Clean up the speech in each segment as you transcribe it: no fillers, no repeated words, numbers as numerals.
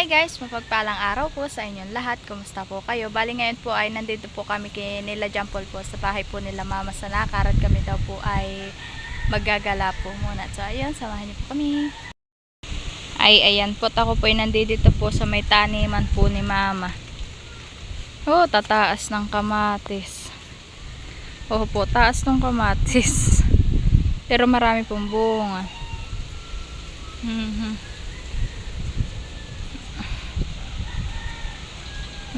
guys, mapagpalang araw po sa inyong lahat. Kumusta po kayo? Bali ngayon po ay nandito po kami kay nila Jampol po sa bahay po nila Mama sa Nakar at kami daw po ay maggagala po muna. So ayun, samahan niyo po kami. Ayan po, ako po ay nandito po sa may taniman po ni Mama. Oh, tataas ng kamatis. Oh po, taas ng kamatis. Pero marami pong bunga.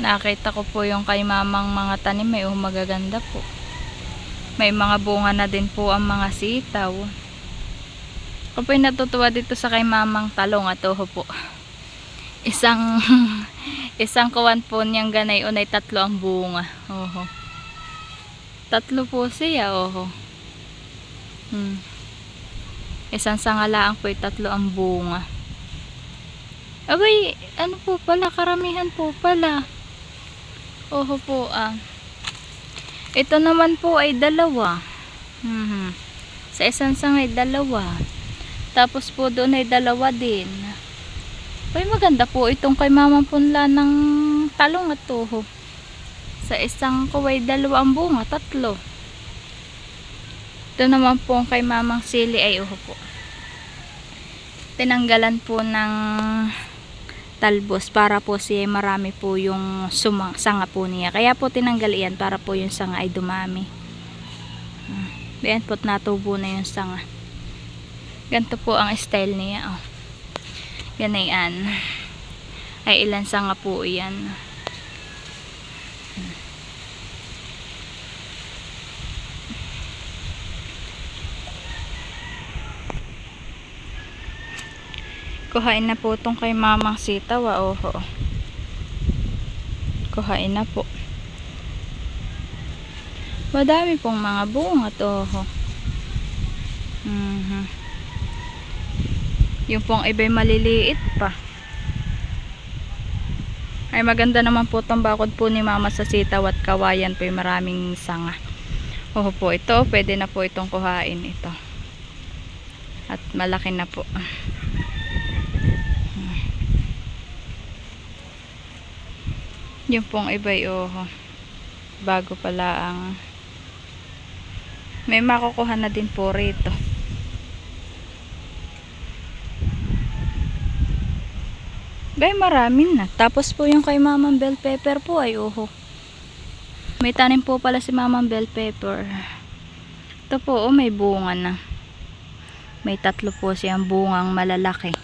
Nakita ko po yung kay Mamang mga tanim, may magaganda po. May mga bunga na din po ang mga sitaw. Ako po natutuwa dito sa kay Mamang talong at po. Isang kawan po niyang ganay unay tatlo ang bunga. Oho. Tatlo po siya, oho. Isang sangalaang po tatlo ang bunga. Abay, ano po pala, karamihan po pala. Oho po Ito naman po ay dalawa. Sa isang sangay dalawa. Tapos po doon ay dalawa din. Ay maganda po itong kay Mamang punla ng talong at toho. Sa isang kuway dalawa ang bunga, tatlo. Ito naman po kay Mamang sili ay oho po. Tinanggalan po ng talbos para po siya marami po yung sanga po niya. Kaya po tinanggal yan para po yung sanga ay dumami. Ayan po, natubo na yung sanga. Ganito po ang style niya. Oh. Ganayan. Ay ilan sanga po yan. Kuhain na po itong kay Mamang sitaw. Oho. Kuhain na po. Madami pong mga bunga. Oho. Yung pong iba'y maliliit pa. Ay maganda naman po itong bakod po ni Mama sa sitaw at kawayan po yung maraming sanga. Oho po, ito pwede na po itong kuhain ito. At malaki na po. Yung pong iba'y oho. Bago pala ang may makukuha na din po rito. Bay marami na. Tapos po yung kay Mamang bell pepper po ay oho. May tanim po pala si Mamang bell pepper. Ito po may bunga na. May tatlo po siyang bungang malalaki.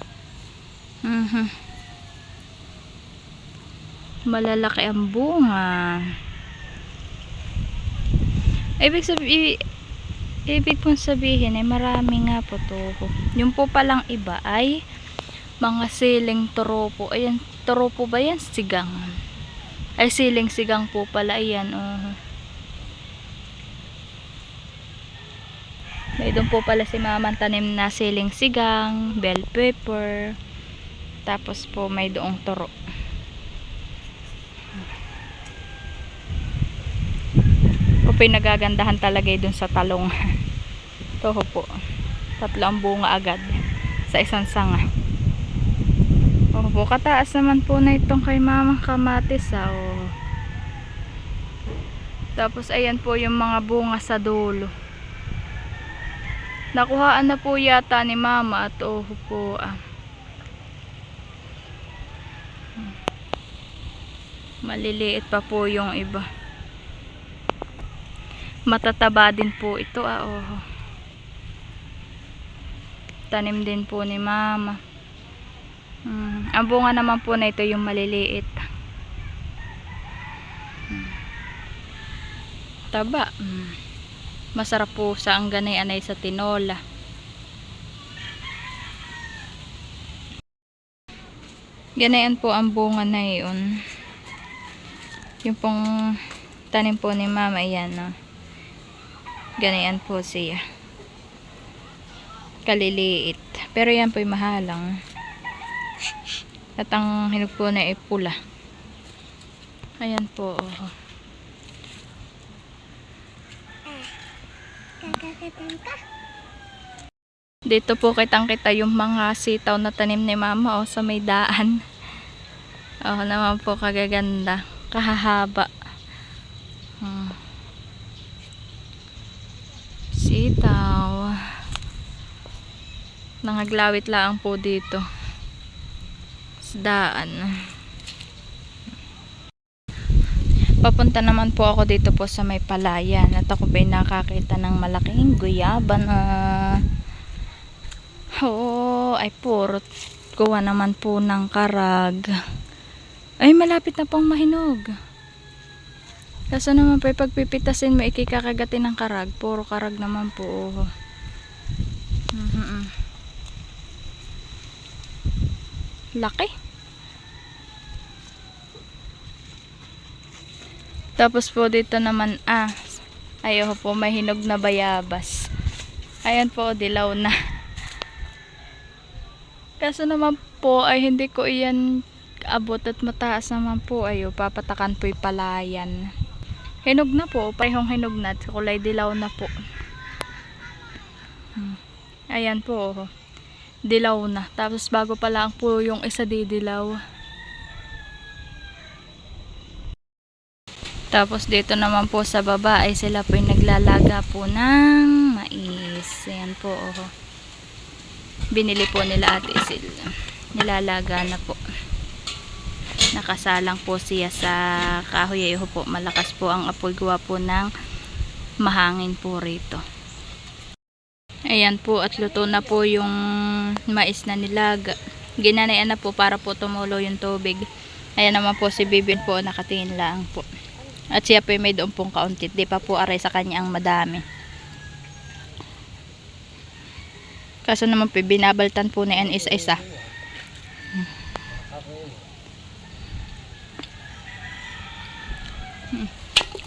Malalaki ang bunga. Ibig pong sabihin ay marami nga po to. Yung po palang iba ay mga siling toropo. Ayan, toropo ba yan? Sigang. Ay siling sigang po pala. Ayan. May doon po pala si Mamang tanim na siling sigang, bell pepper. Tapos po may doong toro. Pinagagandahan talaga dun sa talong. Toho po. Tatlo ang bunga agad sa isang sanga. Oho po, kataas naman po na itong kay Mamang kamatis. Tapos ayan po yung mga bunga sa dulo. Nakuhaan na po yata ni Mama at oho po maliliit pa po yung iba. Matataba din po ito oho. Tanim din po ni Mama. Ang bunga naman po na ito yung maliliit. Taba. Masarap po sa ang ganay-anay sa tinola. Ganayan po ang bunga na yun. Yung pong tanim po ni Mama, ayan ganayan po siya. Kaliliit. Pero yan po yung mahalang. At ang hinog po na ay pula. Ayan po. Dito po kitang kita yung mga sitaw na tanim ni Mama sa may daan. Oh, naman po kagaganda. Kahahaba. Sitaw. Nangaglawit lang po dito. Isdaan. Papunta naman po ako dito po sa may palayan. At ako ba'y nakakita ng malaking guyaba na ay puro kuha naman po ng karag. Ay malapit na pong mahinog. Kaso naman po pagpipitasin mo ikikakagatin ng karag. Puro karag naman po. Laki. Tapos po dito naman ayaw po may hinog na bayabas. Ayan po, dilaw na. Kaso naman po ay hindi ko iyan abot at mataas naman po. Papatakan po yung palayan. Hinog na po, parehong hinog na. Kulay dilaw na po. Ayan po, dilaw na. Tapos bago pa lang po yung isa didilaw. Tapos dito naman po sa baba ay sila po yung naglalaga po ng mais. Ayan po. Binili po nila Ate Isil. Nilalaga na po. Nakasalang po siya sa kahoy. Ayaw po. Malakas po ang apoy. Gawa po ng mahangin po rito. Ayan po. At luto na po yung mais na nilaga. Ginanayan na po para po tumulo yung tubig. Ayan naman po si Bibin po. Nakatingin lang po. At siya po may doon pong kauntit. Di pa po aray sa kanya ang madami. Kaso naman po binabaltan po na yan isa-isa.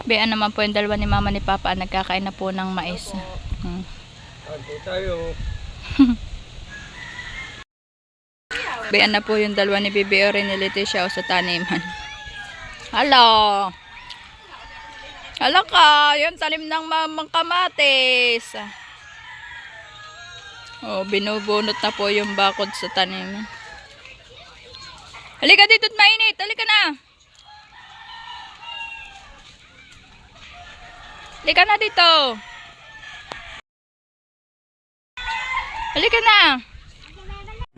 Bean naman po yung dalawa ni mama ni papa nagkakain na po ng mais. Bean na po yung dalawa ni Bibi o rin ni Leticia sa taniman. Hello! Hala ka, yung talim ng mamang kamatis. Binubunot na po yung bakod sa tanim. Halika dito at mainit, halika na. Halika na dito. Halika na.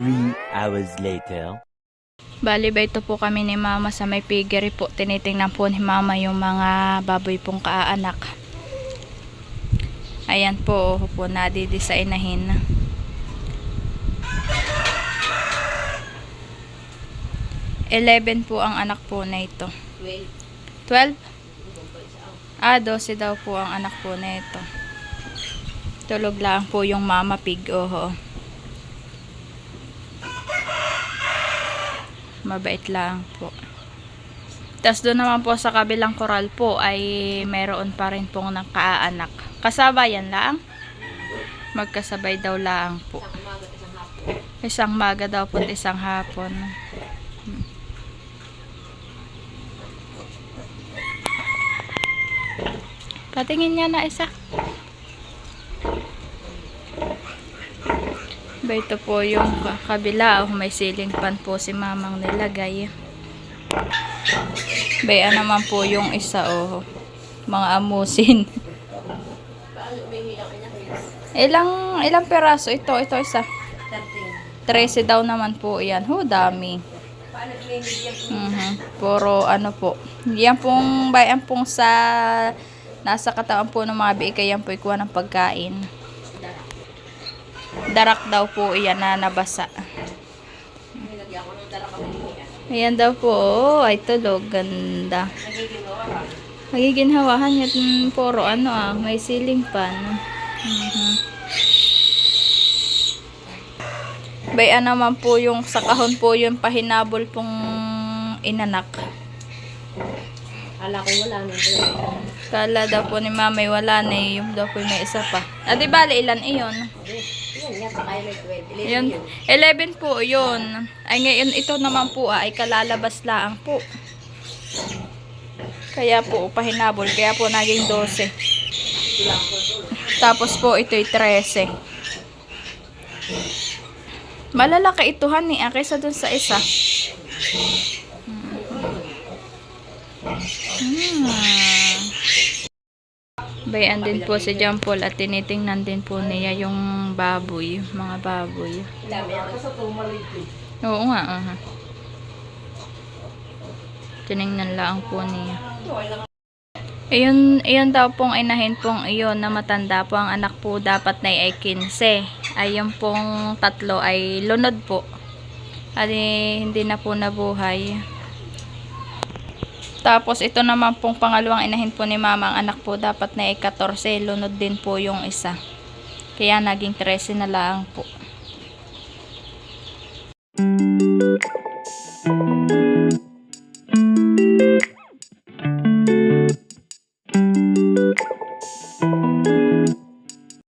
3 hours later. Bali ba ito po kami ni mama sa may piggery po. Tinitingnan po ni mama yung mga baboy pong kaanak. Ayan po nadidesignahin. $11 po ang anak po na ito. 12? 12 daw po ang anak po na ito. Tulog lang po yung mama pig. Mabait lang po. Tapos doon naman po sa kabilang koral po ay meron pa rin pong nakaanak. Kasabay yan lang. Magkasabay daw lang po. Isang maga daw po at isang hapon. Patingin niya na isa. Ito po yung kabila. May ceiling fan po si mamang nilagay. Baya naman po yung isa. Mga amusin. Ilang peraso ito? Ito isa. 13 daw naman po yan. Dami. Puro po. Yan pong bayan pong sa nasa katawan po ng mga biik. Yan po ikuha ng pagkain. Darak daw po iyan na nabasa. Ayan daw po. Ay tulog. Ganda. Magiginhawahan yan. Puro may ceiling fan. Baya naman po yung sa kahon po yung pahinabol pong inanak. Kala ko wala na. Kala daw po ni mamay wala na yung daw po may isa pa. Di bali ilan iyon? Yan nga, saka yung 12. Yun, 11 po yun. Ay ngayon ito naman po ay kalalabas lang po. Kaya po pahinabol. Kaya po naging 12. Tapos po ito'y 13. Malalaki ito kaysa dun sa isa. Bayan din po si John Paul at tinitingnan din po niya yung baboy, mga baboy. Dami yan. Oo nga, tinignan lang po niya. Iyon daw pong inahin pong iyon na matanda po. Ang anak po dapat na ay 15. Ay yung pong tatlo ay lunod po. At hindi na po nabuhay. Tapos ito naman pong pangalawang inahin po ni mama. Ang anak po dapat na ay 14. Lunod din po yung isa. Kaya naging 13 na lang po.